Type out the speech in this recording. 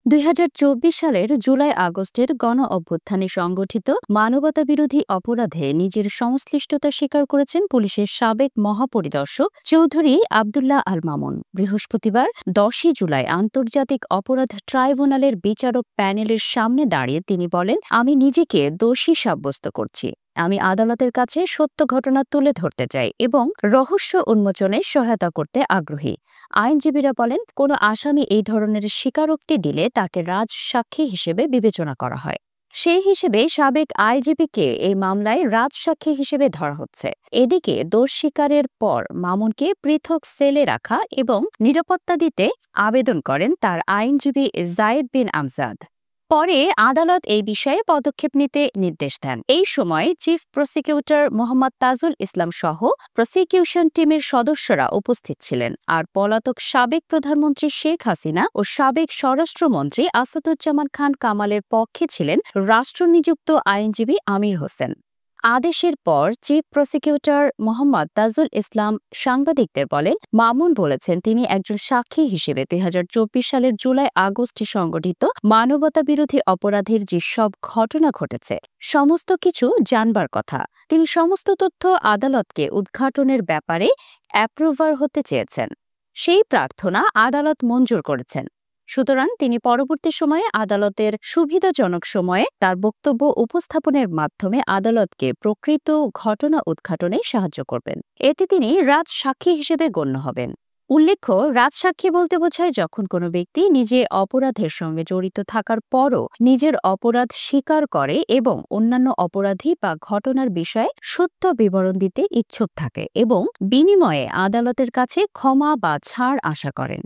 ২০২৪ সালের জুলাই-আগস্টের গণ-অভ্যুত্থানে সংগঠিত মানবতাবিরোধী অপরাধে নিজের সংশ্লিষ্টতা স্বীকার করেছেন পুলিশের সাবেক মহাপরিদর্শক চৌধুরী আবদুল্লাহ আল মামুন। বৃহস্পতিবার ১০ই জুলাই আন্তর্জাতিক অপরাধ ট্রাইব্যুনালের বিচারক প্যানেলের সামনে দাঁড়িয়ে তিনি বলেন, আমি নিজেকে দোষী সাব্যস্ত করছি। আমি আদালতের কাছে সত্য ঘটনা তুলে ধরতে চাই এবং রহস্য উন্মোচনে সহায়তা করতে আগ্রহী। আইনজীবীরা বলেন, কোনো আসামি এই ধরনের স্বীকারোক্তি দিলে তাকে রাজসাক্ষী হিসেবে বিবেচনা করা হয়। সেই হিসেবে সাবেক আইজিপিকে এই মামলায় রাজসাক্ষী হিসেবে ধরা হচ্ছে। এদিকে দোষ স্বীকারের পর মামুনকে পৃথক সেলে রাখা এবং নিরাপত্তা দিতে আবেদন করেন তার আইনজীবী জায়েদ বিন আমজাদ। পরে আদালত এই বিষয়ে পদক্ষেপ নিতে নির্দেশ দেন। এই সময় চিফ প্রসিকিউটর মোহাম্মদ তাজুল ইসলাম সহ প্রসিকিউশন টিমের সদস্যরা উপস্থিত ছিলেন। আর পলাতক সাবেক প্রধানমন্ত্রী শেখ হাসিনা ও সাবেক স্বরাষ্ট্রমন্ত্রী আসাদুজ্জামান খান কামালের পক্ষে ছিলেন রাষ্ট্রনিযুক্ত আইনজীবী আমির হোসেন। আদেশের পর চিফ প্রসিকিউটর মোহাম্মদ তাজুল ইসলাম সাংবাদিকদের বলেন, মামুন বলেছেন তিনি একজন সাক্ষী হিসেবে ২০২৪ সালের জুলাই-আগস্টে সংগঠিত মানবতাবিরোধী অপরাধের যে সব ঘটনা ঘটেছে সমস্ত কিছু জানবার কথা। তিনি সমস্ত তথ্য আদালতকে উদ্ঘাটনের ব্যাপারে অ্যাপ্রুভার হতে চেয়েছেন। সেই প্রার্থনা আদালত মঞ্জুর করেছেন। সুতরাং তিনি পরবর্তী সময়ে আদালতের সুবিধাজনক সময়ে তার বক্তব্য উপস্থাপনের মাধ্যমে আদালতকে প্রকৃত ঘটনা উদ্ঘাটনে সাহায্য করবেন। এতে তিনি রাজসাক্ষী হিসেবে গণ্য হবেন। উল্লেখ্য, রাজসাক্ষী বলতে বোঝায় যখন কোনো ব্যক্তি নিজে অপরাধের সঙ্গে জড়িত থাকার পরও নিজের অপরাধ স্বীকার করে এবং অন্যান্য অপরাধী বা ঘটনার বিষয়ে সত্য বিবরণ দিতে ইচ্ছুক থাকে এবং বিনিময়ে আদালতের কাছে ক্ষমা বা ছাড় আশা করেন।